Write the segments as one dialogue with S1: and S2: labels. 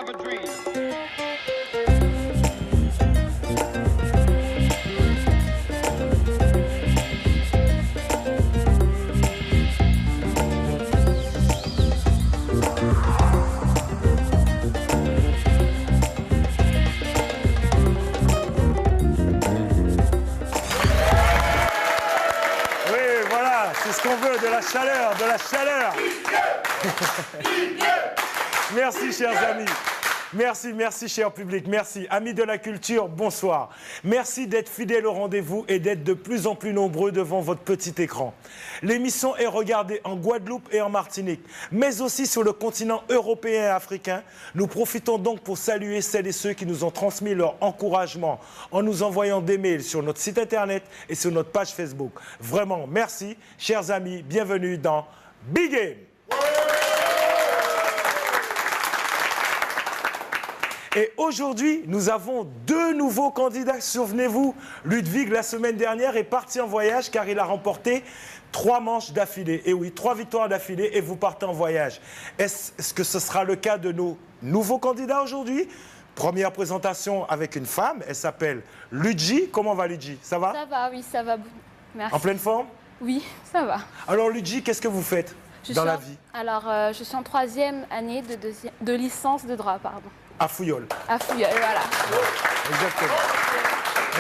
S1: have a dream.
S2: C'est ce qu'on veut, de la chaleur, de la chaleur. Merci, chers amis. Merci, merci, cher public. Merci. Amis de la culture, bonsoir. Merci d'être fidèles au rendez-vous et d'être de plus en plus nombreux devant votre petit écran. L'émission est regardée en Guadeloupe et en Martinique, mais aussi sur le continent européen et africain. Nous profitons donc pour saluer celles et ceux qui nous ont transmis leur encouragement en nous envoyant des mails sur notre site internet et sur notre page Facebook. Vraiment, merci, chers amis. Bienvenue dans Big Game. Et aujourd'hui, nous avons deux nouveaux candidats. Souvenez-vous, Ludwig, la semaine dernière, est parti en voyage car il a remporté 3 manches d'affilée. Et oui, 3 victoires d'affilée et vous partez en voyage. Est-ce que ce sera le cas de nos nouveaux candidats aujourd'hui? Première présentation avec une femme, elle s'appelle Ludji. Comment va Ludji? Ça va?
S3: Ça va, oui, ça va. Merci.
S2: En pleine forme?
S3: Oui, ça va.
S2: Alors Ludji, qu'est-ce que vous faites dans la vie?
S3: Alors, je suis en 3e année de licence de droit, pardon.
S2: À Fouillol.
S3: À Fouillol, voilà.
S2: Exactement.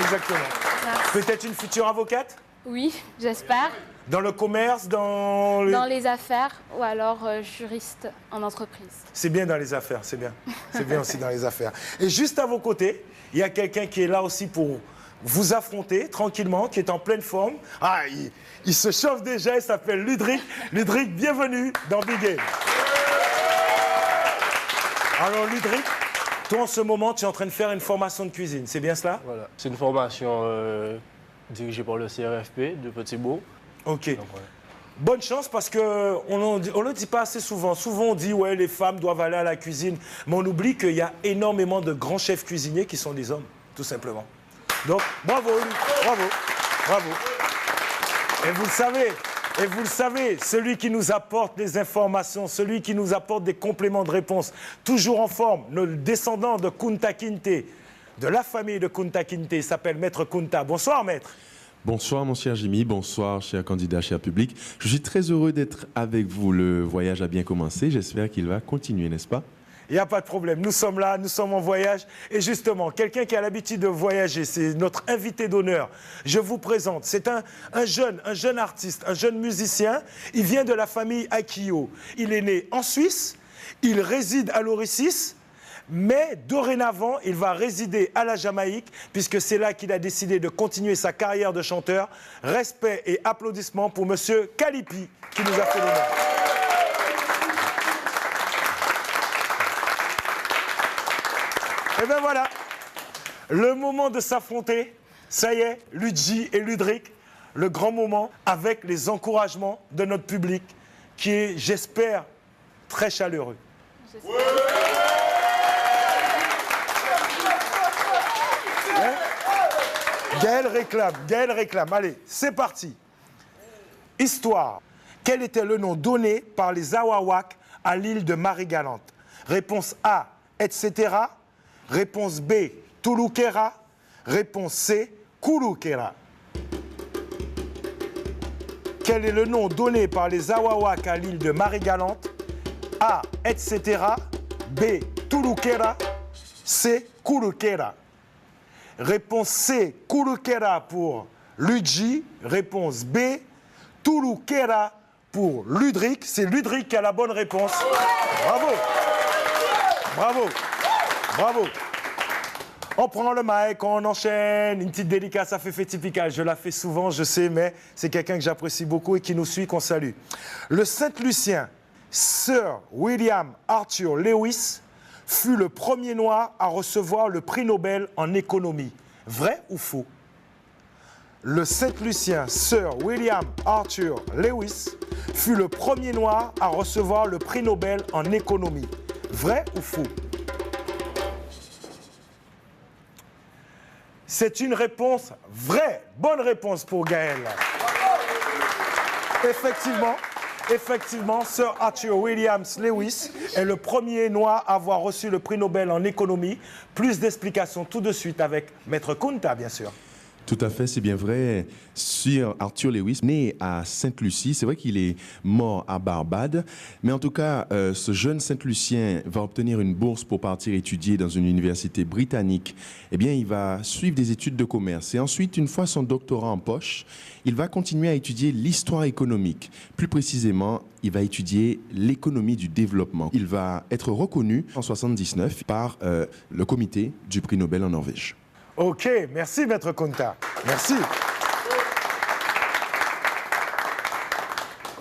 S2: Exactement.
S3: Merci.
S2: Peut-être une future avocate?
S3: Oui, j'espère.
S2: Dans le commerce, dans
S3: les affaires ou alors juriste en entreprise.
S2: C'est bien dans les affaires, c'est bien. C'est bien aussi dans les affaires. Et juste à vos côtés, il y a quelqu'un qui est là aussi pour vous affronter tranquillement, qui est en pleine forme. Ah, il se chauffe déjà, il s'appelle Ludwig. Ludwig, bienvenue dans Big Game. Alors Ludwig, toi en ce moment, tu es en train de faire une formation de cuisine, c'est bien cela?
S4: Voilà, c'est une formation dirigée par le CRFP de Petit-Bourg.
S2: Ok.
S4: Donc, ouais.
S2: Bonne chance parce qu'on ne le dit pas assez souvent. Souvent on dit ouais les femmes doivent aller à la cuisine, mais on oublie qu'il y a énormément de grands chefs cuisiniers qui sont des hommes, tout simplement. Donc bravo, bravo, bravo. Et vous le savez, celui qui nous apporte des informations, celui qui nous apporte des compléments de réponse, toujours en forme, le descendant de Kunta Kinte, de la famille de Kunta Kinte, s'appelle Maître Kunta. Bonsoir Maître.
S5: Bonsoir mon cher Jimmy, bonsoir cher candidat, cher public. Je suis très heureux d'être avec vous. Le voyage a bien commencé, j'espère qu'il va continuer, n'est-ce pas?
S2: Il n'y a pas de problème, nous sommes là, nous sommes en voyage. Et justement, quelqu'un qui a l'habitude de voyager, c'est notre invité d'honneur. Je vous présente, c'est un jeune artiste, un jeune musicien. Il vient de la famille Akio. Il est né en Suisse, il réside à Mauritius, mais dorénavant, il va résider à la Jamaïque, puisque c'est là qu'il a décidé de continuer sa carrière de chanteur. Respect et applaudissements pour Monsieur Kalipi, qui nous a fait l'honneur. Et bien voilà, le moment de s'affronter, ça y est, Ludji et Ludwig, le grand moment avec les encouragements de notre public qui est, j'espère, très chaleureux. Hein? Gaël réclame. Allez, c'est parti. Histoire. Quel était le nom donné par les Awawak à l'île de Marie-Galante? Réponse A, etc. Réponse B, Touloukera. Réponse C, Kouloukera. Quel est le nom donné par les Awawak à l'île de Marie-Galante? A, etc. B, Touloukera. C, Kouloukera. Réponse C, Kouloukera pour Ludji. Réponse B, Touloukera pour Ludwig. C'est Ludwig qui a la bonne réponse. Bravo. Bravo. Bravo. On prend le mic, on enchaîne, une petite dédicace à Féfé Typical. Je la fais souvent, je sais, mais c'est quelqu'un que j'apprécie beaucoup et qui nous suit, qu'on salue. Le Saint-Lucien, Sir William Arthur Lewis, fut le premier noir à recevoir le prix Nobel en économie. Vrai ou faux? Le Saint-Lucien, Sir William Arthur Lewis, fut le premier noir à recevoir le prix Nobel en économie. Vrai ou faux? C'est une réponse vraie. Bonne réponse pour Gaël. Effectivement, Effectivement, Sir Arthur Williams Lewis est le premier noir à avoir reçu le prix Nobel en économie. Plus d'explications tout de suite avec Maître Kunta, bien sûr.
S5: Tout à fait, c'est bien vrai. Sir Arthur Lewis, né à Sainte-Lucie, c'est vrai qu'il est mort à Barbade, mais en tout cas, ce jeune Saint-Lucien va obtenir une bourse pour partir étudier dans une université britannique. Eh bien, il va suivre des études de commerce et ensuite, une fois son doctorat en poche, il va continuer à étudier l'histoire économique. Plus précisément, il va étudier l'économie du développement. Il va être reconnu en 1979 par le comité du prix Nobel en Norvège.
S2: Ok, merci Maître Kunta. Merci.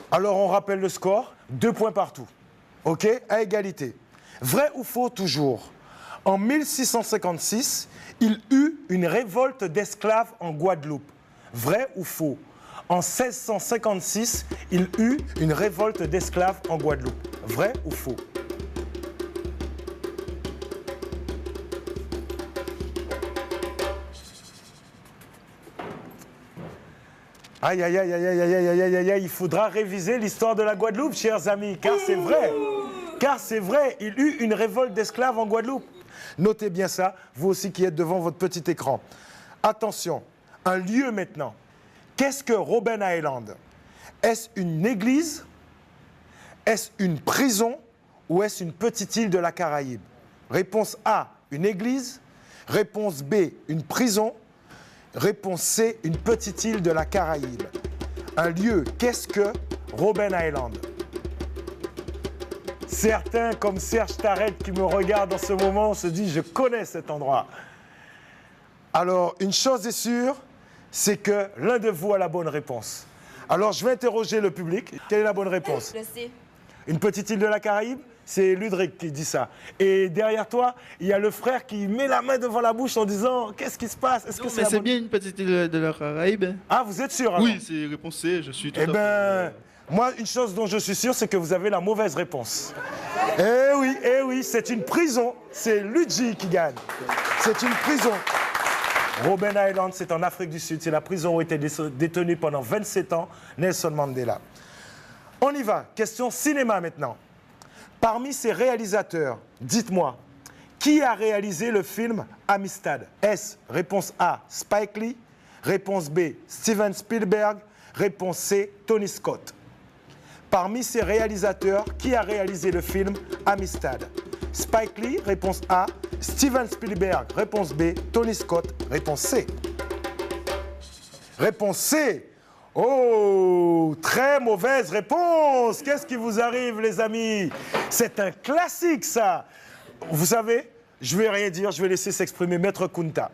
S2: Alors on rappelle le score, 2 points partout. Ok, à égalité. Vrai ou faux toujours? En 1656, il eut une révolte d'esclaves en Guadeloupe. Vrai ou faux? En 1656, il eut une révolte d'esclaves en Guadeloupe. Vrai ou faux? Aïe, aïe, aïe, aïe, aïe, aïe, aïe, aïe, aïe, aïe, il faudra réviser l'histoire de la Guadeloupe, chers amis, car c'est vrai. Car c'est vrai, il eut une révolte d'esclaves en Guadeloupe. Notez bien ça, vous aussi qui êtes devant votre petit écran. Attention, un lieu maintenant. Qu'est-ce que Robben Island? Est-ce une église? Est-ce une prison? Ou est-ce une petite île de la Caraïbe? Réponse A, une église. Réponse B, une prison. Réponse C, une petite île de la Caraïbe. Un lieu, qu'est-ce que Robben Island? Certains, comme Serge Tarrette, qui me regardent en ce moment, se disent « Je connais cet endroit ». Alors, une chose est sûre, c'est que l'un de vous a la bonne réponse. Alors, je vais interroger le public. Quelle est la bonne réponse?
S1: Je sais.
S2: Une petite île de la Caraïbe? C'est Ludric qui dit ça. Et derrière toi, il y a le frère qui met la main devant la bouche en disant « Qu'est-ce qui se passe? Est-ce que c'est la bonne... »
S6: bien une petite île de la Caraïbe.
S2: Ah, vous êtes sûr alors?
S6: Oui, c'est réponse C, je suis tout
S2: Eh
S6: à
S2: bien, moi, une chose dont je suis sûr, c'est que vous avez la mauvaise réponse. Eh oui, c'est une prison. C'est Ludji qui gagne. C'est une prison. Robben Island, c'est en Afrique du Sud. C'est la prison où était détenu pendant 27 ans Nelson Mandela. On y va. Question cinéma maintenant. Parmi ces réalisateurs, dites-moi, qui a réalisé le film Amistad? Est-ce réponse A, Spike Lee? Réponse B, Steven Spielberg? Réponse C, Tony Scott. Parmi ces réalisateurs, qui a réalisé le film Amistad? Spike Lee, réponse A. Steven Spielberg, réponse B. Tony Scott, réponse C. Réponse C. Oh, très mauvaise réponse. Qu'est-ce qui vous arrive, les amis? C'est un classique, ça. Vous savez, je ne vais rien dire, je vais laisser s'exprimer Maître Kunta.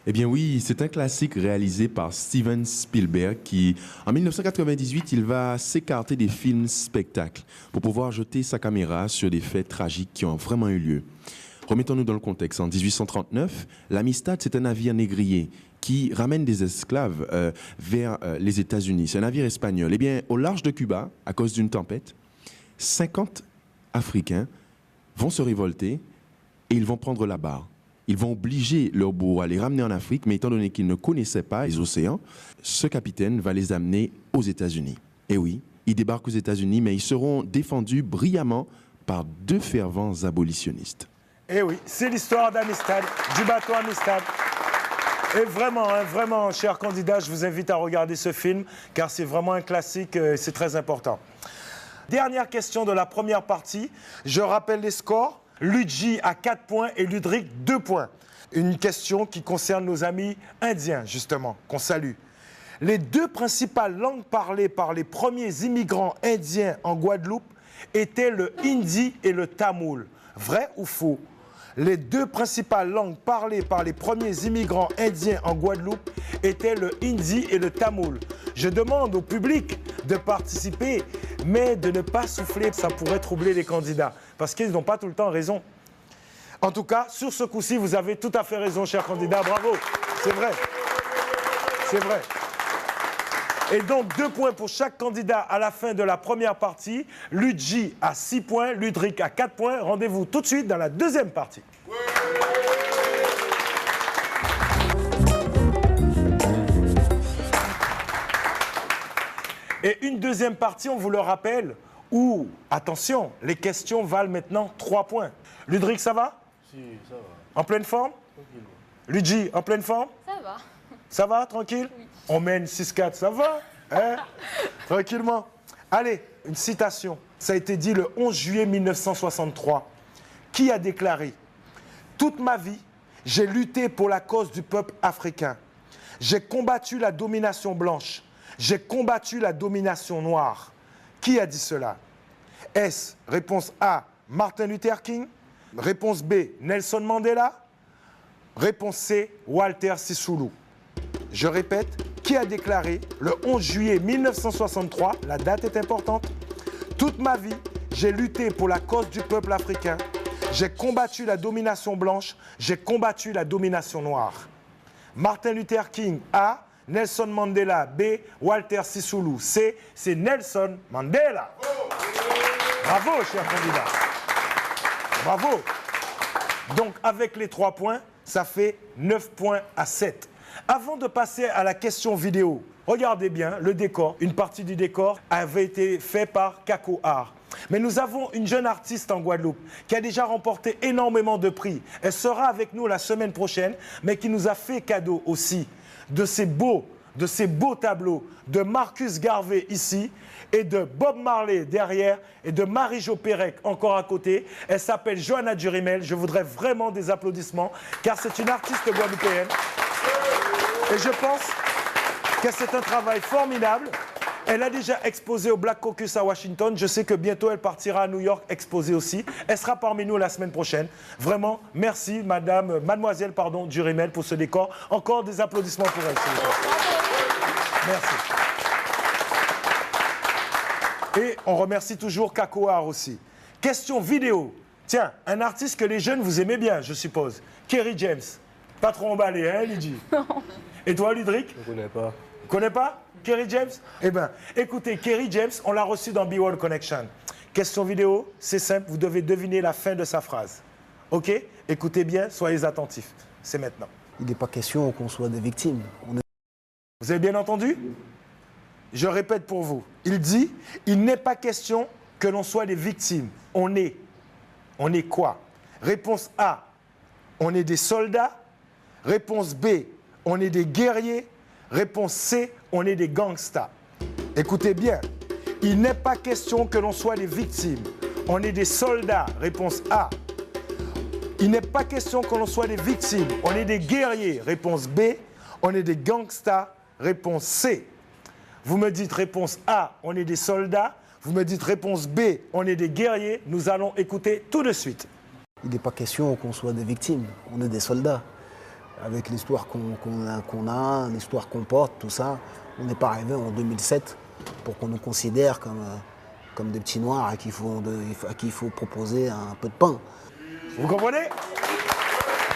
S5: Eh bien oui, c'est un classique réalisé par Steven Spielberg qui, en 1998, il va s'écarter des films spectacles pour pouvoir jeter sa caméra sur des faits tragiques qui ont vraiment eu lieu. Remettons-nous dans le contexte. En 1839, l'Amistad, c'est un navire négrier qui ramène des esclaves vers les États-Unis. C'est un navire espagnol. Eh bien, au large de Cuba, à cause d'une tempête, 50 Africains vont se révolter et ils vont prendre la barre. Ils vont obliger leurs bourreaux à les ramener en Afrique, mais étant donné qu'ils ne connaissaient pas les océans, ce capitaine va les amener aux États-Unis. Et oui, ils débarquent aux États-Unis, mais ils seront défendus brillamment par 2 fervents abolitionnistes.
S2: Eh oui, c'est l'histoire d'Amistad, du bateau Amistad. Et vraiment, vraiment, chers candidats, je vous invite à regarder ce film, car c'est vraiment un classique et c'est très important. Dernière question de la première partie. Je rappelle les scores. Ludji a 4 points et Ludric 2 points. Une question qui concerne nos amis indiens, justement, qu'on salue. Les 2 principales langues parlées par les premiers immigrants indiens en Guadeloupe étaient le hindi et le tamoul. Vrai ou faux? Les 2 principales langues parlées par les premiers immigrants indiens en Guadeloupe étaient le hindi et le tamoul. Je demande au public de participer, mais de ne pas souffler, ça pourrait troubler les candidats, parce qu'ils n'ont pas tout le temps raison. En tout cas, sur ce coup-ci, vous avez tout à fait raison, chers candidats, bravo, c'est vrai. C'est vrai. Et donc, 2 points pour chaque candidat à la fin de la première partie. Ludji a 6 points, Ludric a 4 points. Rendez-vous tout de suite dans la deuxième partie. Et une deuxième partie, on vous le rappelle, où, attention, les questions valent maintenant 3 points. Ludric, ça va?
S4: Si, ça va.
S2: En pleine forme?
S4: Tranquillement.
S2: Luigi, en pleine forme?
S3: Ça va.
S2: Ça va, tranquille?
S3: Oui.
S2: On mène 6-4, ça va? Hein? Tranquillement. Allez, une citation. Ça a été dit le 11 juillet 1963. Qui a déclaré « Toute ma vie, j'ai lutté pour la cause du peuple africain. J'ai combattu la domination blanche. J'ai combattu la domination noire. » Qui a dit cela? Est-ce réponse A, Martin Luther King? Réponse B, Nelson Mandela? Réponse C, Walter Sisulu. Je répète, qui a déclaré le 11 juillet 1963, la date est importante, « Toute ma vie, j'ai lutté pour la cause du peuple africain. J'ai combattu la domination blanche, j'ai combattu la domination noire. » Martin Luther King, A. Nelson Mandela, B. Walter Sisulu, C. C'est Nelson Mandela. Bravo, cher candidat. Bravo. Donc, avec les 3 points, ça fait 9 points à 7. Avant de passer à la question vidéo, regardez bien le décor. Une partie du décor avait été fait par Kako Art. Mais nous avons une jeune artiste en Guadeloupe qui a déjà remporté énormément de prix. Elle sera avec nous la semaine prochaine, mais qui nous a fait cadeau aussi de ces beaux tableaux de Marcus Garvey ici et de Bob Marley derrière et de Marie-Jo Pérec encore à côté. Elle s'appelle Johanna Durimel. Je voudrais vraiment des applaudissements car c'est une artiste guadeloupéenne. Et je pense que c'est un travail formidable. Elle a déjà exposé au Black Caucus à Washington. Je sais que bientôt, elle partira à New York exposer aussi. Elle sera parmi nous la semaine prochaine. Vraiment, merci, mademoiselle Durimel, pour ce décor. Encore des applaudissements pour elle, s'il vous plaît. Merci. Et on remercie toujours Kako Art aussi. Question vidéo. Tiens, un artiste que les jeunes, vous aimez bien, je suppose. Kerry James. Pas trop emballé, hein, Lydie? Non. Et toi, Ludric?
S4: Je ne connais pas.
S2: Vous connaissez pas Kerry James? Eh bien, écoutez, Kerry James, on l'a reçu dans Be World Connection. Question vidéo, c'est simple, vous devez deviner la fin de sa phrase. OK? Écoutez bien, soyez attentifs. C'est maintenant.
S1: Il n'est pas question qu'on soit des victimes.
S2: Vous avez bien entendu? Je répète pour vous. Il dit, il n'est pas question que l'on soit des victimes. On est. On est quoi? Réponse A, on est des soldats. Réponse B, on est des guerriers. Réponse C, on est des gangsters. Écoutez bien, il n'est pas question que l'on soit des victimes. On est des soldats. Réponse A. Il n'est pas question que l'on soit des victimes. On est des guerriers. Réponse B. On est des gangsters. Réponse C. Vous me dites réponse A, on est des soldats. Vous me dites réponse B, on est des guerriers. Nous allons écouter tout de suite.
S1: Il n'est pas question qu'on soit des victimes. On est des soldats. Avec l'histoire qu'on a, l'histoire qu'on porte, tout ça, on n'est pas arrivé en 2007 pour qu'on nous considère comme des petits noirs à qui il faut proposer un peu de pain.
S2: Vous comprenez?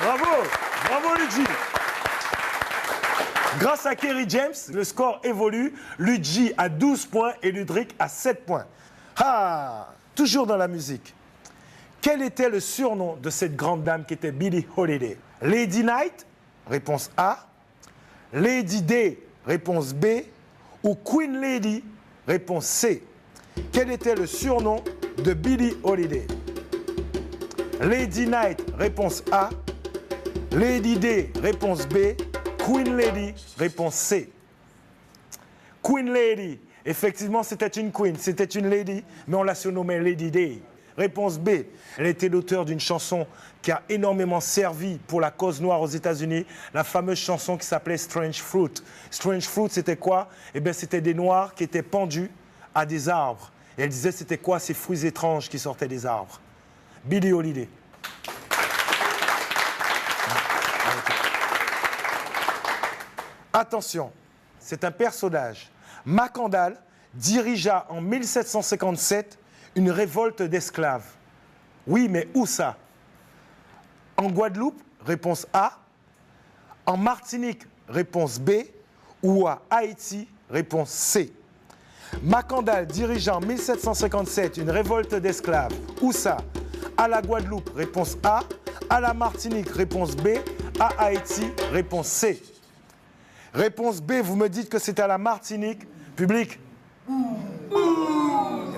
S2: Bravo! Bravo, Luigi! Grâce à Kerry James, le score évolue. Luigi à 12 points et Ludric à 7 points. Ah! Toujours dans la musique. Quel était le surnom de cette grande dame qui était Billie Holiday? Lady Night, réponse A. Lady Day, réponse B. Ou Queen Lady, réponse C. Quel était le surnom de Billie Holiday? Lady Night, réponse A. Lady Day, réponse B. Queen Lady, réponse C. Queen Lady, effectivement, c'était une queen, c'était une lady, mais on la surnommait Lady Day. Réponse B, elle était l'auteur d'une chanson qui a énormément servi pour la cause noire aux États-Unis, la fameuse chanson qui s'appelait Strange Fruit. Strange Fruit, c'était quoi? Eh bien, c'était des noirs qui étaient pendus à des arbres. Et elle disait, c'était quoi ces fruits étranges qui sortaient des arbres? Billie Holiday. Attention, c'est un personnage. Macandal dirigea en 1757 une révolte d'esclaves. Oui, mais où ça? En Guadeloupe, réponse A. En Martinique, réponse B. Ou à Haïti, réponse C. Macandal dirigea en 1757 une révolte d'esclaves. Où ça? À la Guadeloupe, réponse A. À la Martinique, réponse B. À Haïti, réponse C. Réponse B, vous me dites que c'est à la Martinique. Public,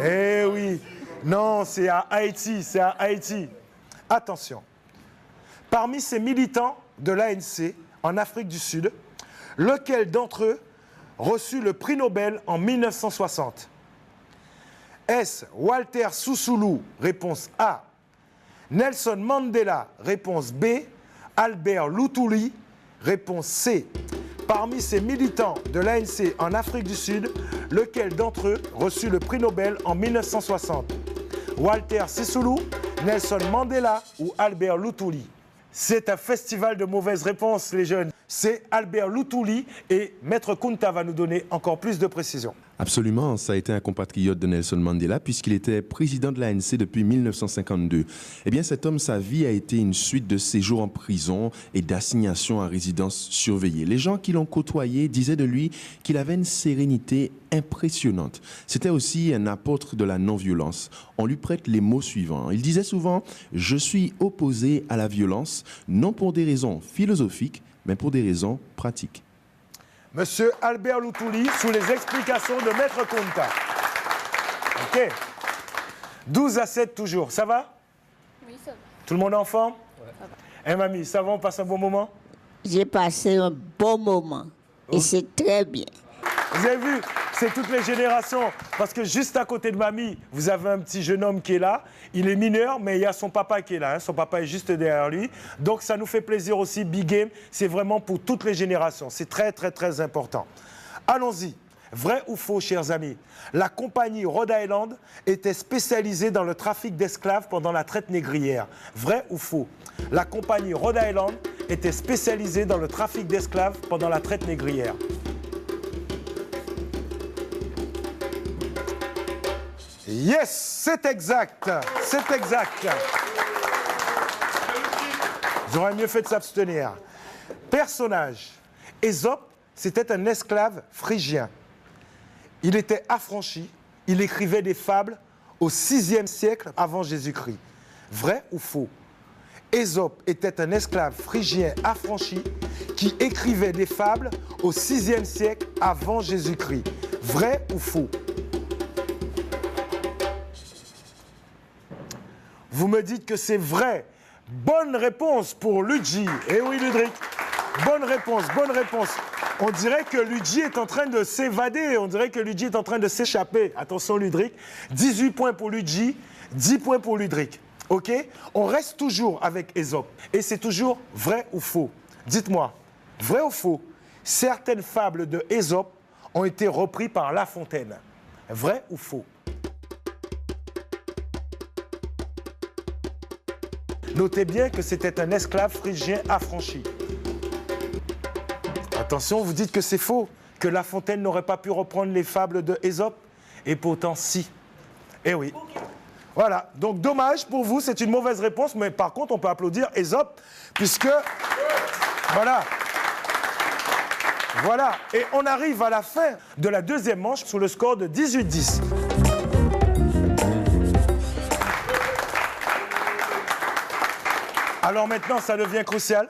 S2: Eh oui. Non, c'est à Haïti, c'est à Haïti. Attention. Parmi ces militants de l'ANC en Afrique du Sud, lequel d'entre eux reçut le prix Nobel en 1960? Est-ce Walter Sisulu, réponse A. Nelson Mandela, réponse B. Albert Luthuli, réponse C. Parmi ces militants de l'ANC en Afrique du Sud, lequel d'entre eux reçut le prix Nobel en 1960? Walter Sisulu, Nelson Mandela ou Albert Luthuli? C'est un festival de mauvaises réponses, les jeunes. C'est Albert Luthuli et Maître Kunta va nous donner encore plus de précisions.
S5: Absolument, ça a été un compatriote de Nelson Mandela puisqu'il était président de l'ANC depuis 1952. Eh bien, cet homme, sa vie a été une suite de séjours en prison et d'assignations à résidence surveillée. Les gens qui l'ont côtoyé disaient de lui qu'il avait une sérénité impressionnante. C'était aussi un apôtre de la non-violence. On lui prête les mots suivants. Il disait souvent « Je suis opposé à la violence, non pour des raisons philosophiques, mais pour des raisons pratiques. »
S2: Monsieur Albert Luthuli, sous les explications de Maître Kunta. OK. 12-7 toujours. Ça va?
S3: Oui, ça va.
S2: Tout le monde est en forme?
S3: Ça va.
S2: Eh mamie, ça va, on passe un bon moment?
S7: J'ai passé un bon moment. Et c'est très bien.
S2: Vous avez vu, c'est toutes les générations. Parce que juste à côté de mamie, vous avez un petit jeune homme qui est là. Il est mineur, mais il y a son papa qui est là. Hein. Son papa est juste derrière lui. Donc ça nous fait plaisir aussi. Big Game, c'est vraiment pour toutes les générations. C'est très, très, très important. Allons-y. Vrai ou faux, chers amis? La compagnie Rhode Island était spécialisée dans le trafic d'esclaves pendant la traite négrière. Vrai ou faux? La compagnie Rhode Island était spécialisée dans le trafic d'esclaves pendant la traite négrière. Yes, c'est exact. C'est exact. J'aurais mieux fait de s'abstenir. Personnage. Ésope, c'était un esclave phrygien. Il était affranchi. Il écrivait des fables au VIe siècle avant Jésus-Christ. Vrai ou faux? Ésope était un esclave phrygien affranchi qui écrivait des fables au VIe siècle avant Jésus-Christ. Vrai ou faux? Vous me dites que c'est vrai. Bonne réponse pour Luigi. Eh oui, Ludric. Bonne réponse, bonne réponse. On dirait que Luigi est en train de s'évader. On dirait que Luigi est en train de s'échapper. Attention, Ludric. 18 points pour Luigi, 10 points pour Ludric. OK? On reste toujours avec Ésope. Et c'est toujours vrai ou faux? Dites-moi, vrai ou faux? Certaines fables de Ésope ont été reprises par La Fontaine. Vrai ou faux? Notez bien que c'était un esclave phrygien affranchi. Attention, vous dites que c'est faux, que La Fontaine n'aurait pas pu reprendre les fables de Ésope, et pourtant si. Eh oui. Voilà, donc dommage pour vous, c'est une mauvaise réponse, mais par contre on peut applaudir Ésope, puisque... Voilà. Voilà, et on arrive à la fin de la deuxième manche sous le score de 18-10. Alors maintenant, ça devient crucial,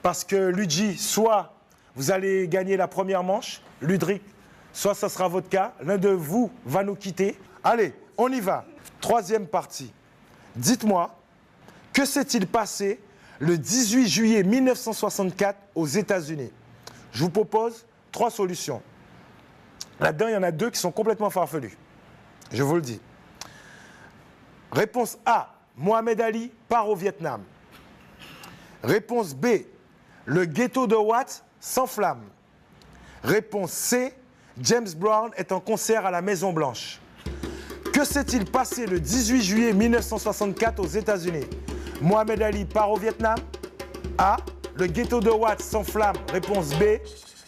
S2: parce que Luigi, soit vous allez gagner la première manche, Ludric, soit ça sera votre cas, l'un de vous va nous quitter. Allez, on y va. Troisième partie. Dites-moi, que s'est-il passé le 18 juillet 1964 aux États-Unis? Je vous propose 3 solutions. Là-dedans, il y en a 2 qui sont complètement farfelues. Je vous le dis. Réponse A, Mohamed Ali part au Vietnam. Réponse B, le ghetto de Watts s'enflamme. Réponse C, James Brown est en concert à la Maison-Blanche. Que s'est-il passé le 18 juillet 1964 aux États-Unis? Mohamed Ali part au Vietnam. A, le ghetto de Watts s'enflamme. Réponse B,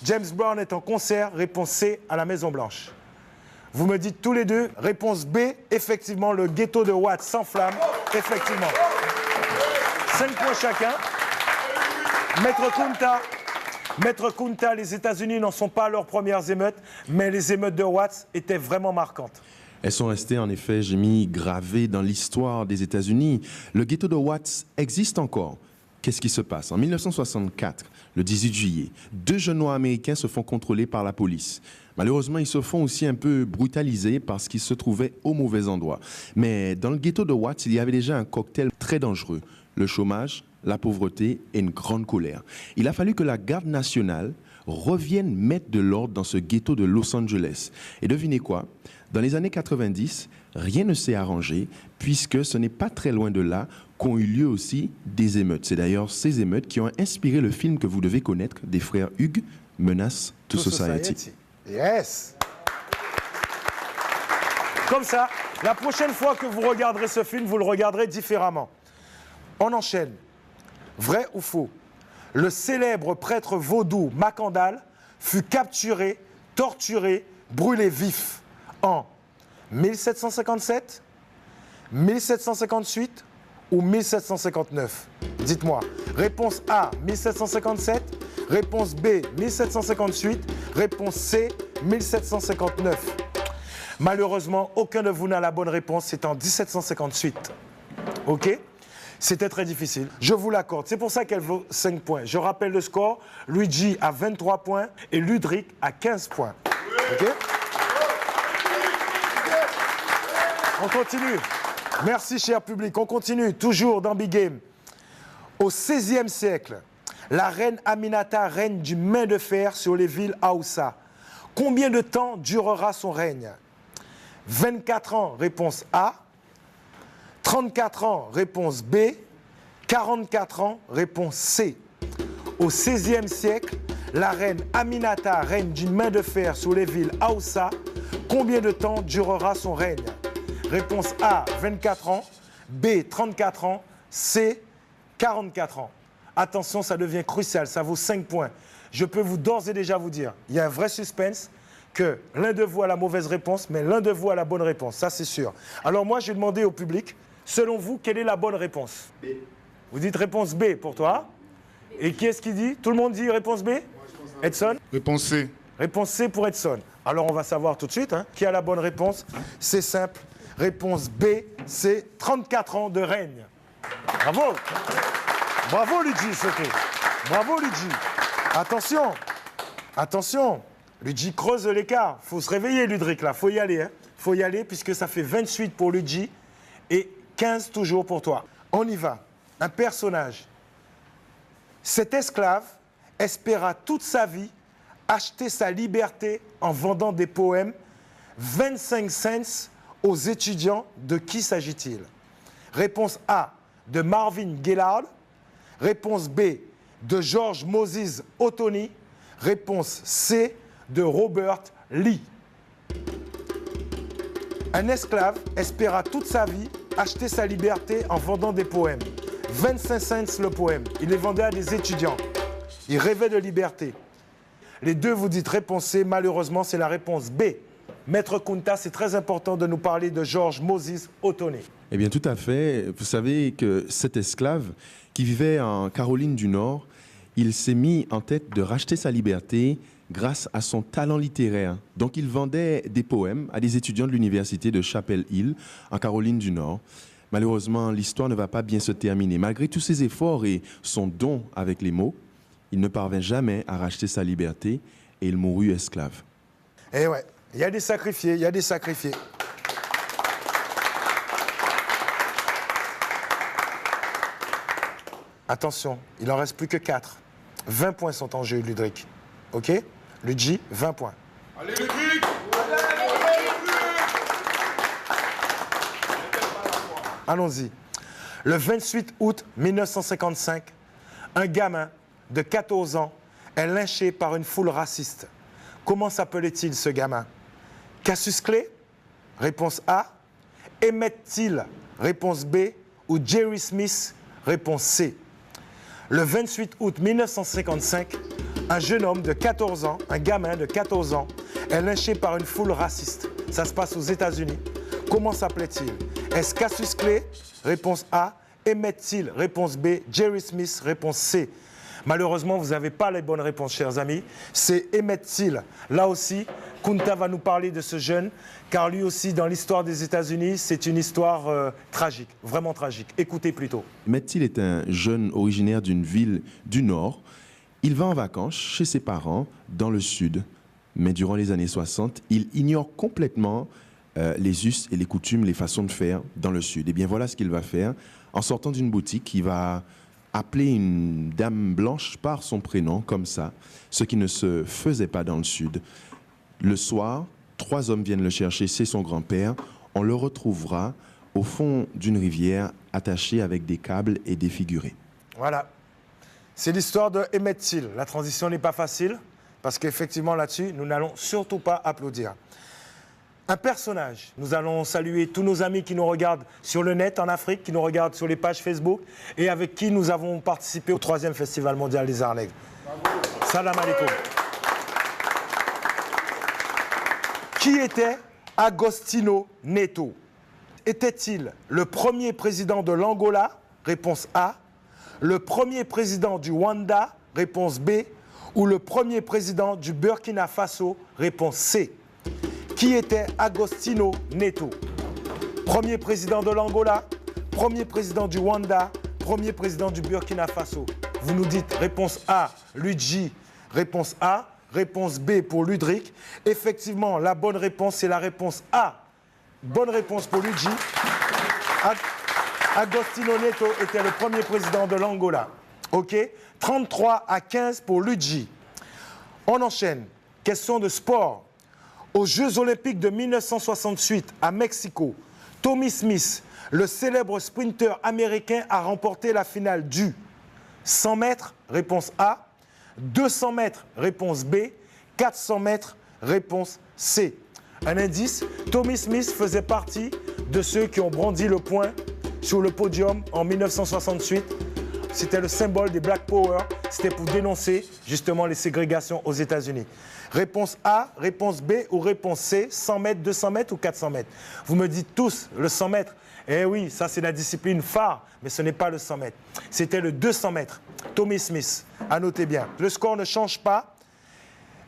S2: James Brown est en concert. Réponse C, à la Maison-Blanche. Vous me dites tous les deux, réponse B, effectivement, le ghetto de Watts s'enflamme. Effectivement. 5 points chacun. Maître Kunta, les États-Unis n'en sont pas à leurs premières émeutes, mais les émeutes de Watts étaient vraiment marquantes.
S5: Elles sont restées, en effet, Jémy, gravées dans l'histoire des États-Unis. Le ghetto de Watts existe encore. qu'est-ce qui se passe? En 1964, le 18 juillet, 2 jeunes noirs américains se font contrôler par la police. Malheureusement, ils se font aussi un peu brutaliser parce qu'ils se trouvaient au mauvais endroit. Mais dans le ghetto de Watts, il y avait déjà un cocktail très dangereux. Le chômage, la pauvreté et une grande colère. Il a fallu que la garde nationale revienne mettre de l'ordre dans ce ghetto de Los Angeles. Et devinez quoi? Dans les années 90, rien ne s'est arrangé puisque ce n'est pas très loin de là qu'ont eu lieu aussi des émeutes. C'est d'ailleurs ces émeutes qui ont inspiré le film que vous devez connaître des frères Hughes, Menace to Society.
S2: Yes. Comme ça, la prochaine fois que vous regarderez ce film, vous le regarderez différemment. On enchaîne. Vrai ou faux? Le célèbre prêtre vaudou Macandal fut capturé, torturé, brûlé vif en 1757, 1758 ou 1759? Dites-moi. Réponse A, 1757. Réponse B, 1758. Réponse C, 1759. Malheureusement, aucun de vous n'a la bonne réponse. C'est en 1758. OK? C'était très difficile. Je vous l'accorde. C'est pour ça qu'elle vaut 5 points. Je rappelle le score. Luigi a 23 points et Ludric a 15 points. OK? On continue. Merci, cher public. On continue, toujours dans Big Game. Au XVIe siècle, la reine Aminata règne du main de fer sur les villes Haoussa. Combien de temps durera son règne? 24 ans, réponse A. 34 ans, réponse B. 44 ans, réponse C. Au XVIe siècle, la reine Aminata règne d'une main de fer sur les villes Haoussa. Combien de temps durera son règne? Réponse A, 24 ans. B, 34 ans. C, 44 ans. Attention, ça devient crucial, ça vaut 5 points. Je peux d'ores et déjà vous dire, il y a un vrai suspense que l'un de vous a la mauvaise réponse, mais l'un de vous a la bonne réponse, ça c'est sûr. Alors moi, je vais demander au public, selon vous, quelle est la bonne réponse? B. Vous dites réponse B pour toi. Et qui est-ce qui dit? Tout le monde dit réponse B? Edson?
S6: Réponse C.
S2: Réponse C pour Edson. Alors on va savoir tout de suite qui a la bonne réponse. C'est simple. Réponse B, c'est 34 ans de règne. Bravo. Bravo Luigi, c'était. Bravo Luigi. Attention. Attention. Luigi creuse l'écart. Il faut se réveiller, Ludric, là. Il faut y aller. Faut y aller puisque ça fait 28 pour Luigi et 15 toujours pour toi. On y va. Un personnage. Cet esclave espéra toute sa vie acheter sa liberté en vendant des poèmes 25 cents aux étudiants. De qui s'agit-il? Réponse A, de Marvin Gillard. Réponse B, de George Moses Ottoni. Réponse C, de Robert Lee. Un esclave espéra toute sa vie acheter sa liberté en vendant des poèmes. 25 cents le poème. Il les vendait à des étudiants. Il rêvait de liberté. Les deux, vous dites réponse C. Malheureusement, c'est la réponse B. Maître Kunta, c'est très important de nous parler de George Moses Ottoni.
S5: Eh bien, tout à fait. Vous savez que cet esclave qui vivait en Caroline du Nord, il s'est mis en tête de racheter sa liberté grâce à son talent littéraire. Donc, il vendait des poèmes à des étudiants de l'université de Chapel Hill, en Caroline du Nord. Malheureusement, l'histoire ne va pas bien se terminer. Malgré tous ses efforts et son don avec les mots, il ne parvint jamais à racheter sa liberté et il mourut esclave.
S2: Eh ouais, il y a des sacrifiés, il y a des sacrifiés. Attention, il n'en reste plus que 4. 20 points sont en jeu, Ludric. OK? Luigi, 20 points.
S6: Allez, Ludric!
S2: Allons-y. Le 28 août 1955, un gamin de 14 ans est lynché par une foule raciste. Comment s'appelait-il ce gamin? Cassius Clay? Réponse A. Emmett Till? Réponse B. Ou Jerry Smith? Réponse C. Le 28 août 1955, un jeune homme de 14 ans, un gamin de 14 ans, est lynché par une foule raciste. Ça se passe aux États-Unis. Comment s'appelait-il? Est-ce Cassius Clay? Réponse A. Emmett Till? Réponse B. Jerry Smith? Réponse C. Malheureusement, vous n'avez pas les bonnes réponses, chers amis. C'est Emmett Till. Là aussi, Kunta va nous parler de ce jeune, car lui aussi, dans l'histoire des États-Unis, c'est une histoire tragique, vraiment tragique. Écoutez plutôt.
S5: Emmett Till est un jeune originaire d'une ville du Nord. Il va en vacances chez ses parents dans le Sud. Mais durant les années 60, il ignore complètement les us et les coutumes, les façons de faire dans le Sud. Et bien voilà ce qu'il va faire. En sortant d'une boutique, il va appeler une dame blanche par son prénom, comme ça, ce qui ne se faisait pas dans le Sud. Le soir, 3 hommes viennent le chercher, c'est son grand-père. On le retrouvera au fond d'une rivière, attaché avec des câbles et défiguré.
S2: Voilà. C'est l'histoire de Emmett Till. La transition n'est pas facile, parce qu'effectivement, là-dessus, nous n'allons surtout pas applaudir. Un personnage. Nous allons saluer tous nos amis qui nous regardent sur le net en Afrique, qui nous regardent sur les pages Facebook et avec qui nous avons participé au 3e Festival mondial des Arts Nègres. Salam alaikum. Qui était Agostinho Neto? Était-il le premier président de l'Angola? Réponse A. Le premier président du Rwanda? Réponse B. Ou le premier président du Burkina Faso? Réponse C. Qui était Agostinho Neto? Premier président de l'Angola, premier président du Rwanda, premier président du Burkina Faso. Vous nous dites réponse A, Luigi, réponse A, réponse B pour Ludric. Effectivement, la bonne réponse, c'est la réponse A. Bonne réponse pour Luigi. Agostinho Neto était le premier président de l'Angola. OK? 33-15 pour Luigi. On enchaîne. Question de sport. Aux Jeux Olympiques de 1968 à Mexico, Tommy Smith, le célèbre sprinter américain, a remporté la finale du 100 mètres, réponse A, 200 mètres, réponse B, 400 mètres, réponse C. Un indice, Tommy Smith faisait partie de ceux qui ont brandi le poing sur le podium en 1968. C'était le symbole des Black Power, c'était pour dénoncer justement les ségrégations aux États-Unis. Réponse A, réponse B ou réponse C, 100 mètres, 200 mètres ou 400 mètres. Vous me dites tous le 100 mètres. Eh oui, ça c'est la discipline phare, mais ce n'est pas le 100 mètres. C'était le 200 mètres. Tommy Smith, à noter bien. Le score ne change pas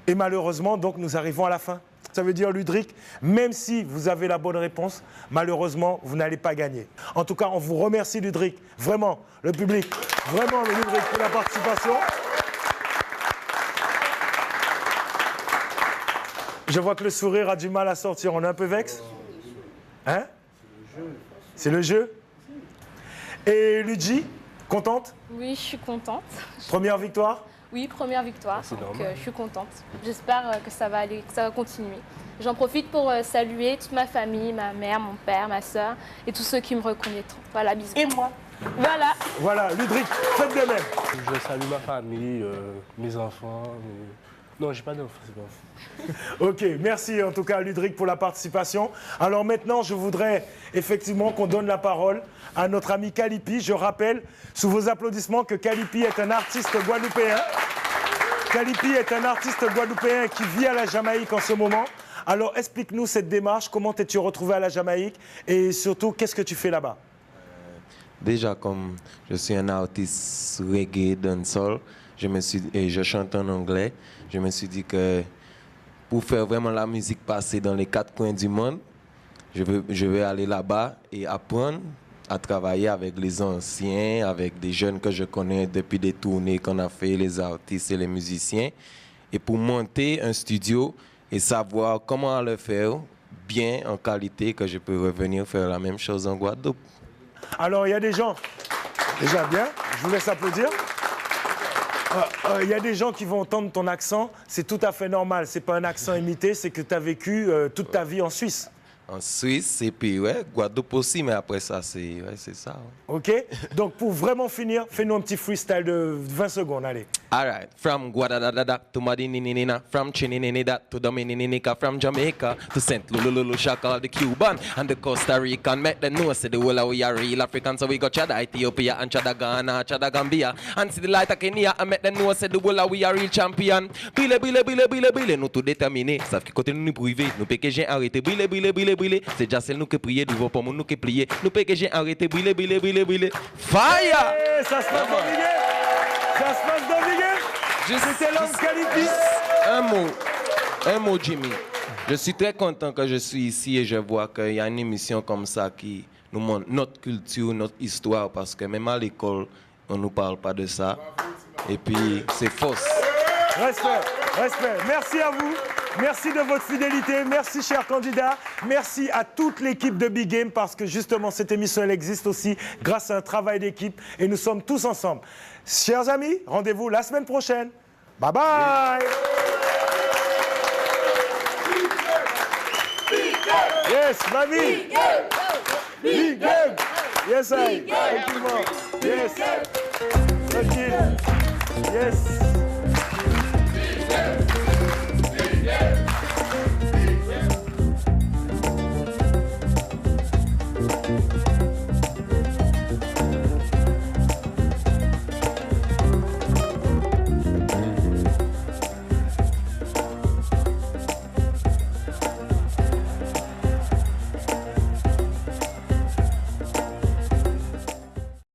S2: et malheureusement, donc nous arrivons à la fin. Ça veut dire, Ludric, même si vous avez la bonne réponse, malheureusement, vous n'allez pas gagner. En tout cas, on vous remercie, Ludric. Vraiment, le public, vraiment, le Ludric, pour la participation. Je vois que le sourire a du mal à sortir. On est un peu vexe? Hein? C'est le jeu. Et Luigi, contente?
S3: Oui, je suis contente.
S2: Première victoire?
S3: Oui, première victoire. Donc, je suis contente. J'espère que ça va aller, que ça va continuer. J'en profite pour saluer toute ma famille, ma mère, mon père, ma soeur et tous ceux qui me reconnaîtront. Voilà, bisous.
S2: Et moi?
S3: Voilà.
S2: Voilà, Ludric, faites de même.
S4: Je salue ma famille, mes enfants. Non, j'ai pas d'enfants, c'est pas.
S2: Ok, merci en tout cas Ludric pour la participation. Alors maintenant, je voudrais effectivement qu'on donne la parole à notre ami Kalipi. Je rappelle, sous vos applaudissements, que Kalipi est un artiste guadeloupéen. Kalipi est un artiste guadeloupéen qui vit à la Jamaïque en ce moment. Alors explique-nous cette démarche, comment t'es-tu retrouvé à la Jamaïque et surtout, qu'est-ce que tu fais là-bas?
S8: Déjà, comme je suis un artiste reggae, dancehall, et je chante en anglais, je me suis dit que pour faire vraiment la musique passer dans les 4 coins du monde, je vais aller là-bas et apprendre à travailler avec les anciens, avec des jeunes que je connais depuis des tournées qu'on a fait, les artistes et les musiciens, et pour monter un studio et savoir comment le faire bien, en qualité, que je peux revenir faire la même chose en Guadeloupe.
S2: Alors, il y a des gens, déjà bien, je vous laisse applaudir. Il y a des gens qui vont entendre ton accent, c'est tout à fait normal. C'est pas un accent imité, c'est que tu as vécu toute ta vie en Suisse.
S8: En Suisse, et puis ouais, Guadeloupe aussi, mais après ça, c'est ça. Ouais.
S2: OK? Donc, pour vraiment finir, fais-nous un petit freestyle de 20 secondes, allez.
S8: All right. From Guadalajara to Madininina, from Chininida to Domininica, from Jamaica to St. Lulu, Shaka, the Cuban and the Costa Rican. Make them know, say the whole of we are real Africans, so we got Chad, Ethiopia and Chad Ghana, Chad Gambia. And see the light of Kenya, and make them know, say the whole of we are real champion. Bile, nous tout déterminés. Sauf que côté nous privé, nous péqués arrêté. Bile. C'est déjà celle nous qui prier, du pour nous qui plier. Nous péqués arrêté. Bile. Fire!
S2: Hey, ça se passe, Ça se passe dans Big Game. C'était l'homme qualifié.
S8: Un mot, Jimmy. Je suis très content que je suis ici et je vois qu'il y a une émission comme ça qui nous montre notre culture, notre histoire, parce que même à l'école, on ne nous parle pas de ça. Et puis, c'est fausse.
S2: Respect, respect. Merci à vous. Merci de votre fidélité. Merci, chers candidats. Merci à toute l'équipe de Big Game parce que justement, cette émission, elle existe aussi grâce à un travail d'équipe et nous sommes tous ensemble. Chers amis, rendez-vous la semaine prochaine. Bye bye. Yes, mamie. Big Game. Yes, I. Effectivement. Yes. Tranquille. Yes.